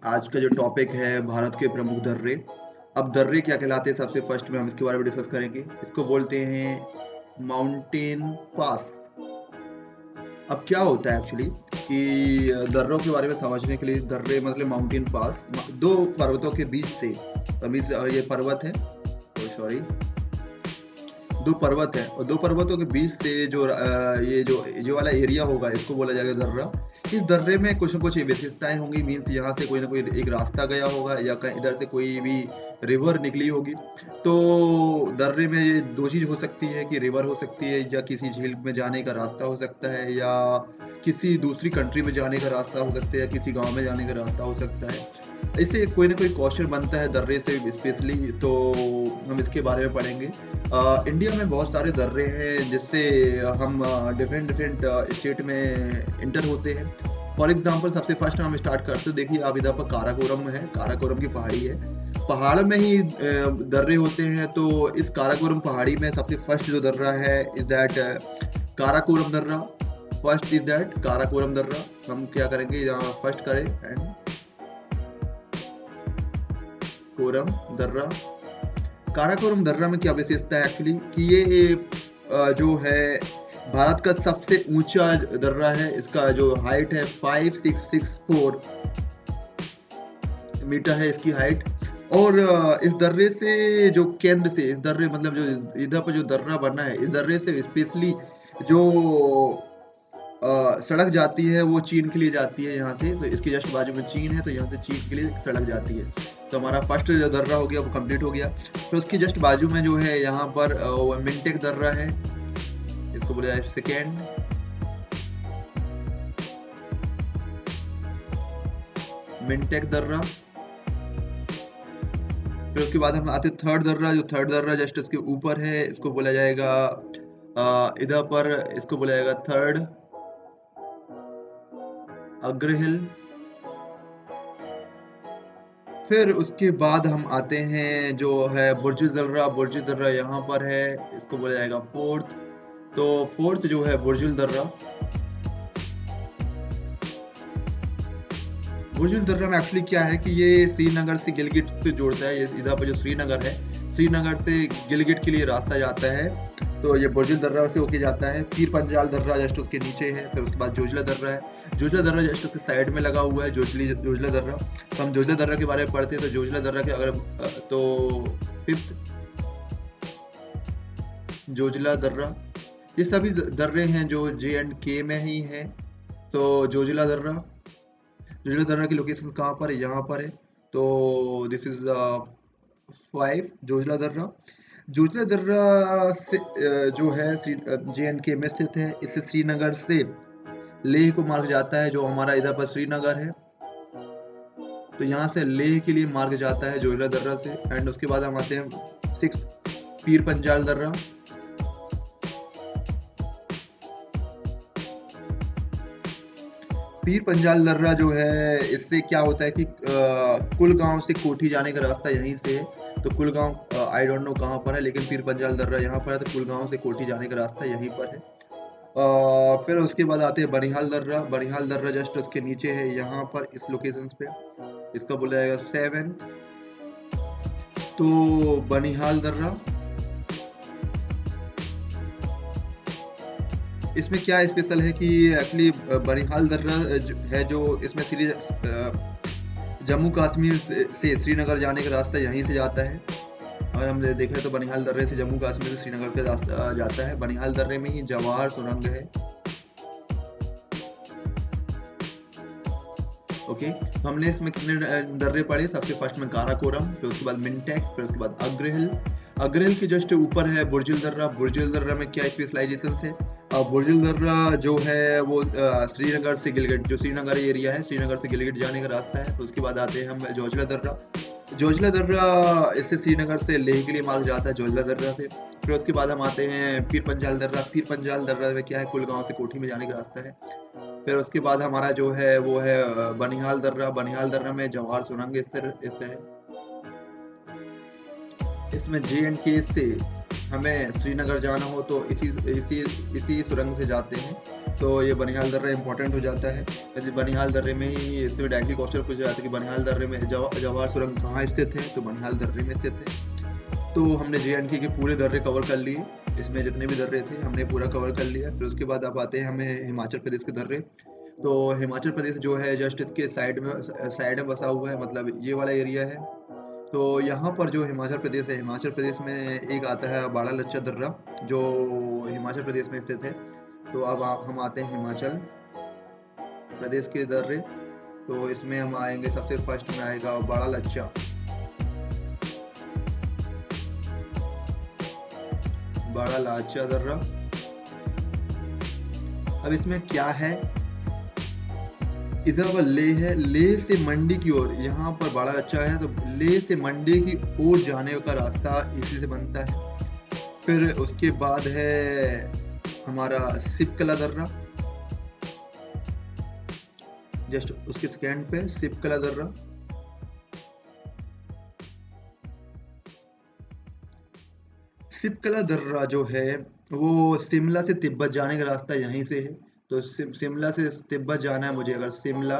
आज का जो टॉपिक है भारत के प्रमुख दर्रे। अब दर्रे क्या कहलाते हैं सबसे फर्स्ट में हम इसके बारे में डिस्कस करेंगे। इसको बोलते हैं माउंटेन पास। अब क्या होता है एक्चुअली कि दर्रों के बारे में समझने के लिए दर्रे मतलब माउंटेन पास दो पर्वतों के बीच से अभी से और ये पर्वत है तो सॉरी दो पर्वत है और दो पर्वतों के बीच से ये जो वाला एरिया होगा इसको बोला जाएगा दर्रा। इस दर्रे में कुछ न कुछ विशेषताएं होंगी मीन्स यहाँ से कोई ना कोई एक रास्ता गया होगा या कहीं इधर से कोई भी रिवर निकली होगी। तो दर्रे में ये दो चीज हो सकती है कि रिवर हो सकती है या किसी झील में जाने का रास्ता हो सकता है या किसी दूसरी कंट्री में जाने का रास्ता हो सकता है या किसी गांव में जाने का रास्ता हो सकता है। इससे कोई ना कोई क्वेश्चन बनता है दर्रे से स्पेशली, तो हम इसके बारे में पढ़ेंगे। इंडिया में बहुत सारे दर्रे हैं जिससे हम डिफरेंट डिफरेंट स्टेट में इंटर होते हैं। फॉर एग्जांपल सबसे फर्स्ट हम स्टार्ट करते हैं, देखिए आप इधर पर काराकोरम है, काराकोरम की पहाड़ी है, पहाड़ में ही दर्रे होते हैं। तो इस काराकोरम पहाड़ी में सबसे फर्स्ट जो दर्रा है इज दैट काराकोरम दर्रा। फर्स्ट इज दैट काराकोरम दर्रा। हम क्या करेंगे यहाँ फर्स्ट करें एंड कोरम दर्रा। काराकोरम दर्रा में क्या विशेषता है एक्चुअली कि ये जो है भारत का सबसे ऊंचा दर्रा है। इसका जो हाइट है 5664 मीटर है इसकी हाइट। और इस दर्रे से जो केंद्र से इस दर्रे मतलब जो इधर पर जो दर्रा बना है इस दर्रे से स्पेशली जो सड़क जाती है वो चीन के लिए जाती है यहाँ से। तो इसके जस्ट बाजू में चीन है तो यहाँ से चीन के लिए सड़क जाती है। तो हमारा फर्स्ट जो दर्रा हो गया वो कंप्लीट हो गया। फिर उसके जस्ट बाजू में जो है यहाँ पर मिनटेक दर्रा है, इसको बोला जाए सेकेंड। मिनटेक दर्रा। फिर उसके बाद हम आते थर्ड दर्रा, जो थर्ड दर्रा जस्ट इसके ऊपर है, इसको बोला जाएगा इधर पर इसको बोला जाएगा थर्ड अग्रहिल। फिर उसके बाद हम आते हैं जो है बुर्ज दर्रा। बुर्ज दर्रा यहाँ पर है, इसको बोला जाएगा फोर्थ। तो फोर्थ जो है बुर्जुल दर्रा। बुर्जुल दर्रा में एक्चुअली क्या है कि ये श्रीनगर से गिलगित से जोड़ता है। ये इधर पर जो श्रीनगर है, श्रीनगर से गिलगित के लिए रास्ता जाता है। तो ये बुर्जुल दर्रा से होके जाता है। पीर पंजाल दर्रा जस्ट उसके नीचे है। फिर उसके बाद जोजिला दर्रा है। जोजिला दर्रा जस्ट उसके साइड में लगा हुआ है, जोजिला दर्रा। तो हम जोजिला दर्रा के बारे में पढ़ते हैं। तो जोजिला दर्रा के अगर तो फिफ्थ जोजिला दर्रा। ये सभी दर्रे हैं जो J&K में ही हैं। तो जोजिला दर्रा की लोकेशन कहाँ पर है? यहाँ पर है। तो दिस इज 5 जोजिला दर्रा। जोजिला दर्रा से जो है J&K में स्थित है। इससे श्रीनगर से लेह को मार्ग जाता है, जो हमारा इधर पर श्रीनगर है। तो यहाँ से लेह के लिए मार्ग जाता है जोजिला दर्रा से। एंड उसके बाद हम आते हैं 6 पीर पंजाल दर्रा। पीर पंजाल दर्रा जो है इससे क्या होता है कि कुलगांव से कोठी जाने का रास्ता यहीं से है। तो कुलगांव आई डोंट नो कहाँ पर है, लेकिन पीर पंजाल दर्रा यहाँ पर है। तो कुलगांव से कोठी जाने का रास्ता यहीं पर है। फिर उसके बाद आते हैं बनिहाल दर्रा। बनिहाल दर्रा जस्ट उसके नीचे है, यहाँ पर इस लोकेशन पे। इसका बोला जाएगा 7th। तो बनिहाल दर्रा, इसमें क्या स्पेशल है कि एक्चुअली बनिहाल दर्रा है जो इसमें जम्मू कश्मीर से श्रीनगर जाने का रास्ता यहीं से जाता है। और हम देखें तो बनिहाल दर्रे से जम्मू कश्मीर से श्रीनगर का रास्ता जाता है। बनिहाल दर्रे में ही जवाहर सुरंग है। ओके, तो हमने इसमें कितने दर्रे पढ़े? सबसे फर्स्ट में काराकोरम, फिर उसके बाद मिनटेक, फिर उसके बाद अग्रहिल। अग्रहिल के जस्ट ऊपर है बुर्जुल दर्रा। बुर्जुल दर्रा में क्या स्पेशलाइजेशन है? बुर्जुल दर्रा जो है वो श्रीनगर से गिलगित, जो श्रीनगर एरिया है, श्रीनगर से गिलगित जाने का रास्ता है। तो उसके बाद आते हैं हम जोजिला दर्रा। जोजिला दर्रा इससे श्रीनगर से लेह के लिए मार्ग जाता है जोजिला दर्रा से। फिर उसके बाद हम आते हैं पीर पंजाल दर्रा। पीर पंजाल दर्रा में क्या है? कुलगांव से कोठी में जाने का रास्ता है। फिर उसके बाद हमारा जो है वो है बनिहाल दर्रा। बनिहाल दर्रा में जवाहर सुरंग स्थित है। इसमें J&K से हमें श्रीनगर जाना हो तो इसी सुरंग से जाते हैं। तो ये बनिहाल दर्रा इंपॉर्टेंट हो जाता है। वैसे बनिहाल दर्रे में ही इसमें डायरेक्टली क्वेश्चन पूछा जाता है कि बनिहाल दर्रे में जवाहर सुरंग कहाँ स्थित है, तो बनिहाल दर्रे में स्थित है। तो हमने JNK के पूरे दर्रे कवर कर लिए, इसमें जितने भी दर्रे थे हमने पूरा कवर कर लिया। फिर उसके बाद अब आते हैं हमें हिमाचल प्रदेश के दर्रे। तो हिमाचल प्रदेश जो है जस्ट इसके साइड में बसा हुआ है, मतलब ये वाला एरिया है। तो यहाँ पर जो हिमाचल प्रदेश है, हिमाचल प्रदेश में एक आता है बाड़ा लच्चा दर्रा, जो हिमाचल प्रदेश में स्थित है। तो अब हम आते हैं हिमाचल प्रदेश के दर्रे। तो इसमें हम आएंगे, सबसे फर्स्ट में आएगा बाड़ा लच्चा। बाड़ा लाचा दर्रा। अब इसमें क्या है, इधर पर लेह है, लेह से मंडी की ओर, यहाँ पर बाड़ा लच्चा है तो लेह से मंडी की ओर जाने का रास्ता इसी से बनता है। फिर उसके बाद है हमारा सिपकला दर्रा, जस्ट उसके सेकेंड पे सिपकला दर्रा। सिपकला दर्रा जो है वो शिमला से तिब्बत जाने का रास्ता यहीं से है। तो शिमला से तिब्बत जाना है मुझे, अगर शिमला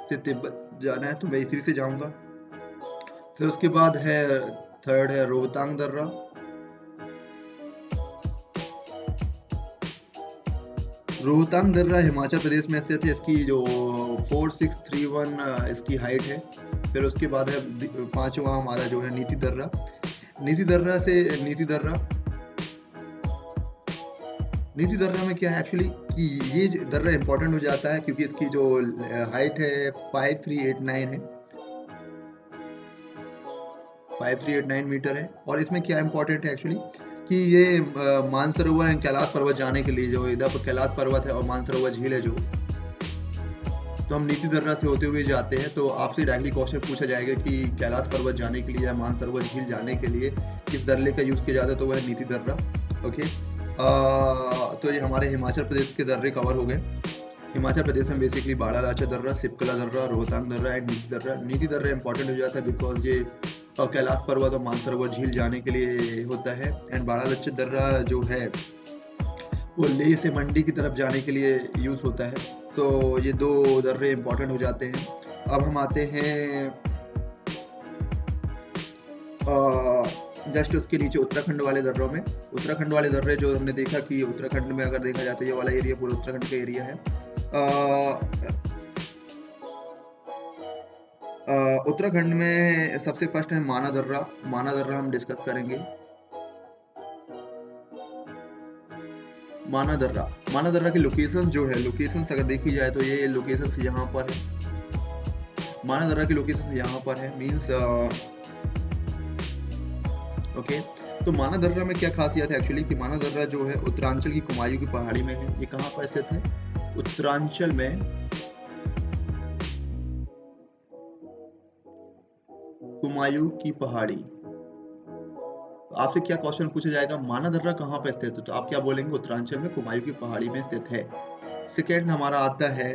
से तिब्बत जाना है तो मैं इसी से जाऊंगा। फिर उसके बाद है थर्ड है रोहतांग दर्रा। रोहतांग दर्रा हिमाचल प्रदेश में स्थित है, इसकी जो 4631 इसकी हाइट है। फिर उसके बाद है पांचवा हमारा जो है नीति दर्रा। नीति दर्रा में क्या है एक्चुअली कि ये दर्रा इंपॉर्टेंट हो जाता है क्योंकि इसकी जो हाइट है 5389 है, 5389 मीटर है। और इसमें क्या इंपॉर्टेंट है एक्चुअली कि ये मानसरोवर एंड कैलाश पर्वत जाने के लिए, जो इधर पर कैलाश पर्वत है और मानसरोवर झील है जो, तो हम नीति दर्रा से होते हुए जाते हैं। तो आपसे डायरेक्टली क्वेश्चन पूछा जाएगा कि कैलाश पर्वत जाने के लिए या मानसरोवर झील जाने के लिए किस दर्रे का यूज़ किया जाता है, तो वह है नीति दर्रा। ओके, तो ये हमारे हिमाचल प्रदेश के दर्रे कवर हो गए। हिमाचल प्रदेश में बेसिकली बाड़ा लाचा दर्रा, सिपकला दर्रा, रोहतांग दर्रा एंड नीति दर्रा। नीति दर्रा इंपॉर्टेंट हो जाता है बिकॉज ये कैलाश पर्वत और मानसरोवर झील जाने के लिए होता है। एंड बाड़ा लाचा दर्रा जो है वो लेह से मंडी की तरफ जाने के लिए यूज़ होता है। तो ये दो दर्रे इंपॉर्टेंट हो जाते हैं। अब हम आते हैं जस्ट उसके नीचे उत्तराखंड वाले दर्रों में। उत्तराखंड वाले दर्रे जो हमने देखा कि उत्तराखंड में अगर देखा जाए तो ये वाला एरिया पूरा उत्तराखंड का एरिया है। उत्तराखंड में सबसे फर्स्ट है माना दर्रा। माना दर्रा हम डिस्कस करेंगे। माना दर्रा की लोकेशन जो है, लोकेशन अगर देखी जाए तो ये लोकेशन यहाँ पर है। माना दर्रा की लोकेशन यहाँ पर है, मीन्स ओके। तो माना दर्रा में क्या खासियत है एक्चुअली कि माना दर्रा जो है उत्तरांचल की कुमायूं की पहाड़ी में है। ये कहाँ पर स्थित है? उत्तरांचल में कुमायूं की पहाड़ी। तो आपसे क्या क्वेश्चन पूछा जाएगा, माना दर्रा कहाँ पर स्थित है? तो आप क्या बोलेंगे? उत्तरांचल में कुमायूं की पहाड़ी में स्थित है। सेकेंड हमारा आता है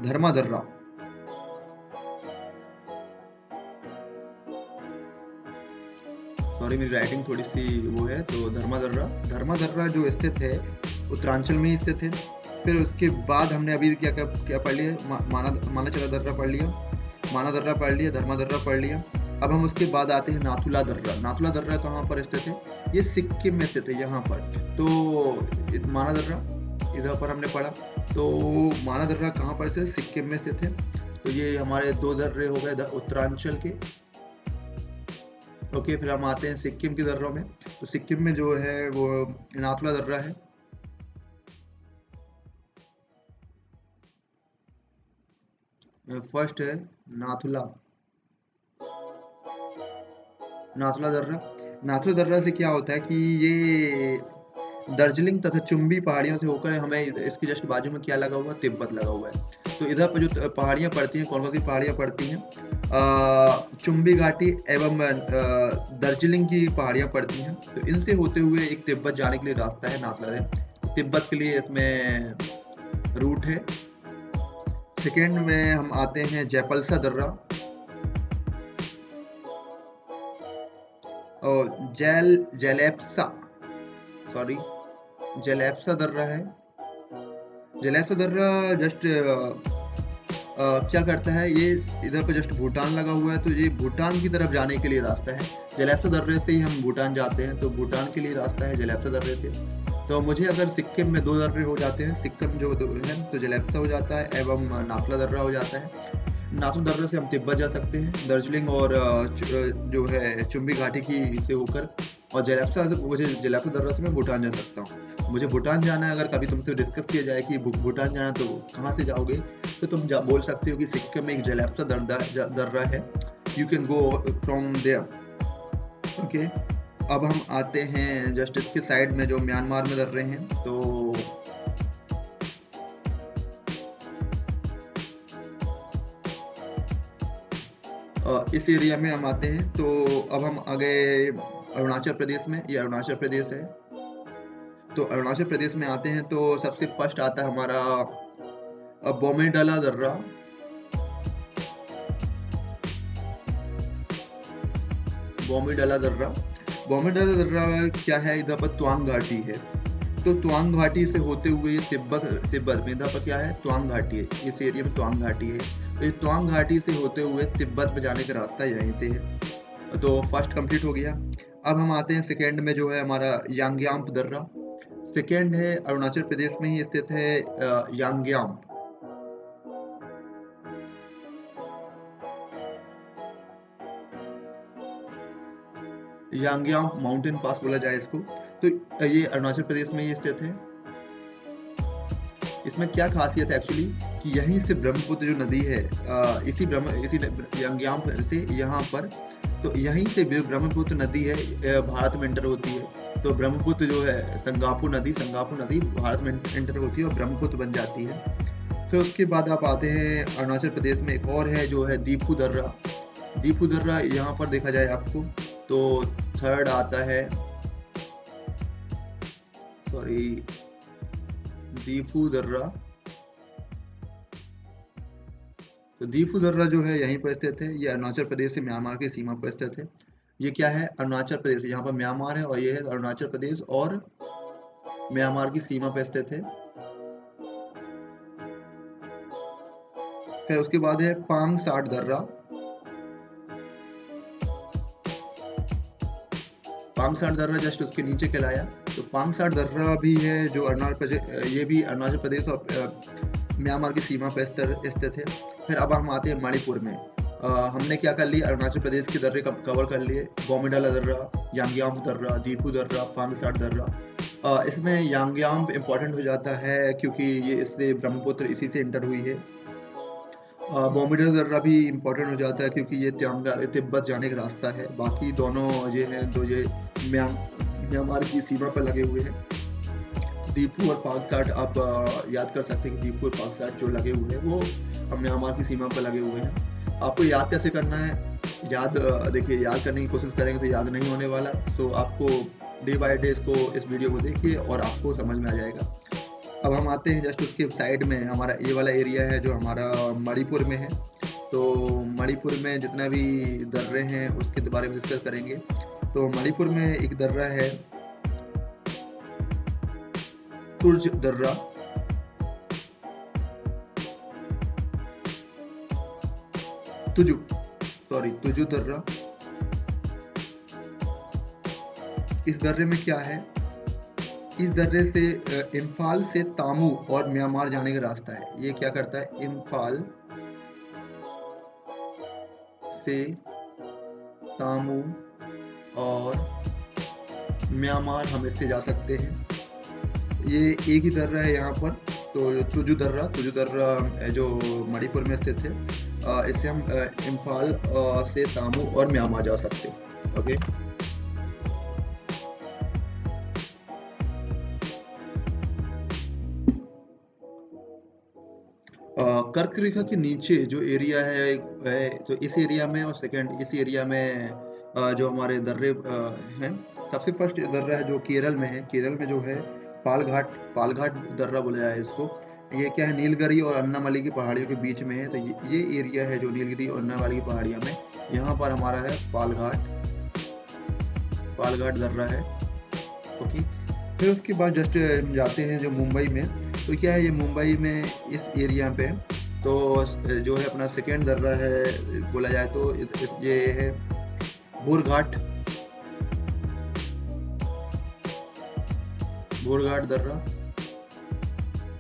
धर्मा दर्रा। सॉरी, मेरी राइटिंग थोड़ी सी वो है। तो धर्मा दर्रा जो स्थित है उत्तरांचल में ही स्थित है। फिर उसके बाद हमने अभी क्या पढ़ लिया? माना चला दर्रा पढ़ लिया, माना दर्रा पढ़ लिया, धर्मा दर्रा पढ़ लिया। अब हम उसके बाद आते हैं नाथुला दर्रा। नाथुला दर्रा कहाँ पर स्थित है? ये सिक्किम में स्थित है, यहाँ पर। तो माना दर्रा इधर पर हमने पढ़ा। तो माना दर्रा कहाँ पर स्थित है? सिक्किम में स्थित है। तो ये हमारे दो दर्रे हो गए उत्तरांचल के। ओके, फिर हम आते हैं सिक्किम के दर्रों में। तो सिक्किम में जो है वो नाथुला दर्रा है। फर्स्ट है नाथुला दर्रा। नाथुला दर्रा से क्या होता है कि ये दार्जिलिंग तथा चुंबी पहाड़ियों से होकर हमें इसके जस्ट बाजू में क्या लगा हुआ? तिब्बत लगा हुआ है। तो इधर पर जो पहाड़ियाँ पड़ती हैं, कौन कौन सी पहाड़ियाँ पड़ती हैं? चुंबी घाटी एवं दार्जिलिंग की पहाड़ियाँ पड़ती हैं। तो इनसे होते हुए एक तिब्बत जाने के लिए रास्ता है नाथुला से। तिब्बत के लिए इसमें रूट है। सेकेंड में हम आते हैं जयपलसा दर्रा और जैलेप्सा, सॉरी जलेप्सा दर्रा है। जलेप्सा दर्रा जस्ट क्या करता है, ये इधर पे जस्ट भूटान लगा हुआ है, तो ये भूटान की तरफ जाने के लिए रास्ता है। जलेप्सा दर्रे से ही हम भूटान जाते हैं, तो भूटान के लिए रास्ता है जलेप्सा दर्रे से। तो मुझे अगर सिक्किम में 2 दर्रे हो जाते हैं, सिक्किम जो है तो जलेप्सा हो जाता है एवं नाथुला दर्रा हो जाता है। नाथुला दर्रे से हम तिब्बत जा सकते हैं, दार्जिलिंग और जो है चुम्बी घाटी की से होकर, और मुझे जलेप्सा दर्रा से मैं भूटान जा सकता हूँ। मुझे भूटान जाना है, अगर कभी तुमसे डिस्कस किया जाए कि भूटान जाना तो कहाँ से जाओगे, तो तुम बोल सकते हो कि सिक्किम में एक जलेप्सा दर्रा है, you can go from there. Okay, अब हम आते हैं जस्ट इसके साइड में जो म्यांमार में दर्रे हैं, तो इस एरिया में हम आते हैं। तो अब हम आ गए अरुणाचल प्रदेश में, ये अरुणाचल प्रदेश है। तो अरुणाचल प्रदेश में आते हैं तो सबसे फर्स्ट आता है हमारा बोमेडला दर्रा। बोमेडला दर्रा, बोमेडला दर्रा क्या है, इधर पर त्वांग घाटी है। तो त्वांग घाटी से होते हुए तिब्बत में, इधर पर क्या है, त्वांग घाटी है, इस एरिया में त्वांग घाटी है। तो ये त्वांग घाटी से होते हुए तिब्बत में जाने का रास्ता यहीं से है। तो फर्स्ट कंप्लीट हो गया। अब हम आते हैं सेकेंड में, जो है हमारा यांग्यांप दर्रा। सेकेंड है अरुणाचल प्रदेश में ही स्थित है यांग्यांप। यांग्यांप माउंटेन पास बोला जाए इसको। तो ये अरुणाचल प्रदेश में ही स्थित है। इसमें क्या खासियत है एक्चुअली, कि यहीं से ब्रह्मपुत्र जो नदी है, इसी यांग्यांप से यहाँ पर, तो यहीं से ब्रह्मपुत्र नदी है भारत में एंटर होती है। तो ब्रह्मपुत्र जो है संगापु नदी भारत में एंटर होती है और ब्रह्मपुत्र बन जाती है। फिर उसके बाद आप आते हैं अरुणाचल प्रदेश में, एक और है जो है दीफू दर्रा। दीफू दर्रा यहाँ पर देखा जाए आपको, तो थर्ड आता है, सॉरी, दीफू दर्रा। तो दीफू दर्रा जो है यहीं पर स्थित है, ये अरुणाचल प्रदेश से म्यांमार की सीमा पर स्थित है। ये क्या है, अरुणाचल प्रदेश, यहाँ पर म्यांमार है और ये है अरुणाचल प्रदेश और म्यांमार की सीमा पर स्थित है। फिर उसके बाद है पांग साठ दर्रा। पांग साठ दर्रा जस्ट उसके नीचे कहलाया। तो पांग साठ दर्रा भी है जो ये भी अरुणाचल प्रदेश और म्यांमार की सीमा पर स्थित है। फिर अब हम आते हैं मणिपुर में। हमने क्या कर लिया, अरुणाचल प्रदेश के दर्रे कवर कर लिए, बोमेडला दर्रा, यांग्यांप दर्रा, दीफू दर्रा, पांग साठ दर्रा। इसमें यांग्यांप इम्पोर्टेंट हो जाता है क्योंकि ये इससे ब्रह्मपुत्र इसी से एंटर हुई है। बोमेडला दर्रा भी इम्पोर्टेंट हो जाता है क्योंकि ये तिब्बत जाने का रास्ता है। बाकी दोनों ये हैं तो ये म्यांमार की सीमा पर लगे हुए हैं। दीफू और पांग साठ आप याद कर सकते हैं कि दीफू और पांग साठ जो लगे हुए हैं वो म्यांमार की सीमा पर लगे हुए हैं। आपको याद कैसे करना है, देखिए याद करने की कोशिश करेंगे तो याद नहीं होने वाला। सो आपको डे बाय डे इसको, इस वीडियो को देखिए और आपको समझ में आ जाएगा। अब हम आते हैं जस्ट उसके साइड में, हमारा ये वाला एरिया है जो हमारा मणिपुर में है। तो मणिपुर में जितना भी दर्रे हैं उसके बारे में डिस्कस करेंगे। तो मणिपुर में एक दर्रा है तुर्ज दर्रा। तुजु दर्रा। इस दर्रे में क्या है, इस दर्रे से इम्फाल से तामू और म्यांमार जाने का रास्ता है। ये क्या करता है, इम्फाल से तामू और म्यांमार हम इससे जा सकते हैं। ये एक ही दर्रा है यहाँ पर। तो तुजु दर्रा जो मणिपुर में स्थित है, इससे हम इम्फाल से तामू और म्यांमार जा सकते हैं। ओके, कर्क रेखा के नीचे जो एरिया है तो इस एरिया में और सेकंड इस एरिया में जो हमारे दर्रे हैं। सबसे फर्स्ट दर्रा है जो केरल में है। केरल में जो है पालघाट दर्रा बोला जाए इसको। ये क्या है, नीलगिरी और अन्नामलई की पहाड़ियों के बीच में है। तो ये एरिया है जो नीलगिरी और अन्नामलई की पहाड़ियों में, यहाँ पर हमारा है पालघाट दर्रा है। ओके, फिर उसके बाद जस्ट हम जाते हैं जो मुंबई में। तो क्या है, ये मुंबई में इस एरिया पे तो जो है अपना सेकेंड दर्रा है बोला जाए तो ये है बोरघाट दर्रा।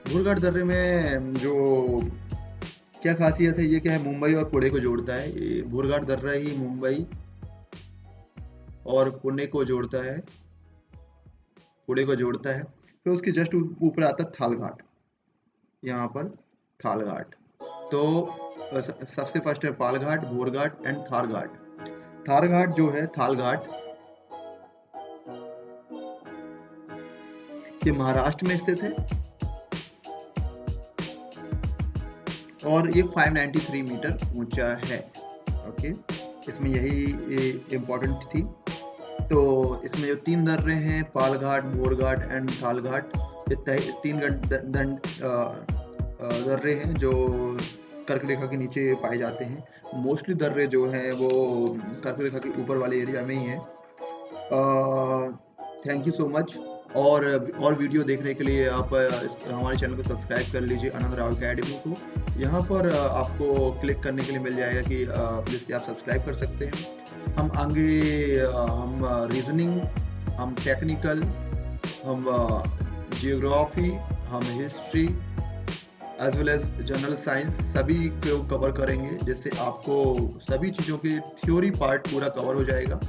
बोरघाट दर्रे में जो क्या खासियत है, ये क्या है, मुंबई और पुणे को जोड़ता है। ये बोरघाट दर्रा ही मुंबई और पुणे को जोड़ता है, फिर उसके जस्ट ऊपर आता है थालघाट, यहाँ पर थालघाट। तो सबसे फर्स्ट है पालघाट, बोरघाट एंड थारघाट। थारघाट जो है, थालघाट ये महाराष्ट्र में स्थित है और ये 593 मीटर ऊंचा है। ओके, इसमें यही इम्पोर्टेंट थी। तो इसमें जो 3 दर्रे हैं, पालघाट, बोरघाट एंड थालघाट, ये 3 दर्रे हैं जो कर्क रेखा के नीचे पाए जाते हैं। मोस्टली दर्रे जो हैं वो कर्क रेखा के ऊपर वाले एरिया में ही हैं। Thank you so much. और वीडियो देखने के लिए आप हमारे चैनल को सब्सक्राइब कर लीजिए, आनंद राव अकेडमी को। यहाँ पर आपको क्लिक करने के लिए मिल जाएगा कि प्लीज़ आप सब्सक्राइब कर सकते हैं। हम आगे हम रीजनिंग, हम टेक्निकल, हम जियोग्राफी, हम history as well as general science सभी को कवर करेंगे, जिससे आपको सभी चीज़ों की थ्योरी पार्ट पूरा कवर हो जाएगा।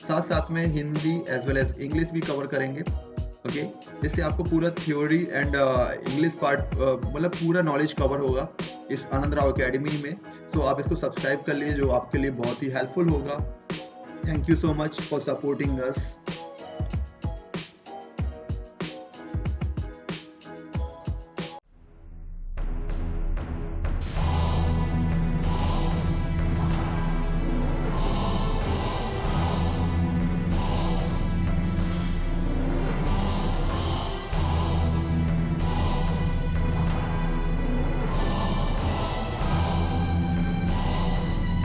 साथ में Hindi as well as English भी कवर करेंगे। ओके, जिससे आपको पूरा थ्योरी एंड इंग्लिश पार्ट मतलब पूरा नॉलेज कवर होगा इस आनंद राव अकेडमी में। तो आप इसको सब्सक्राइब कर लीजिए, जो आपके लिए बहुत ही हेल्पफुल होगा। Thank you so much for supporting us.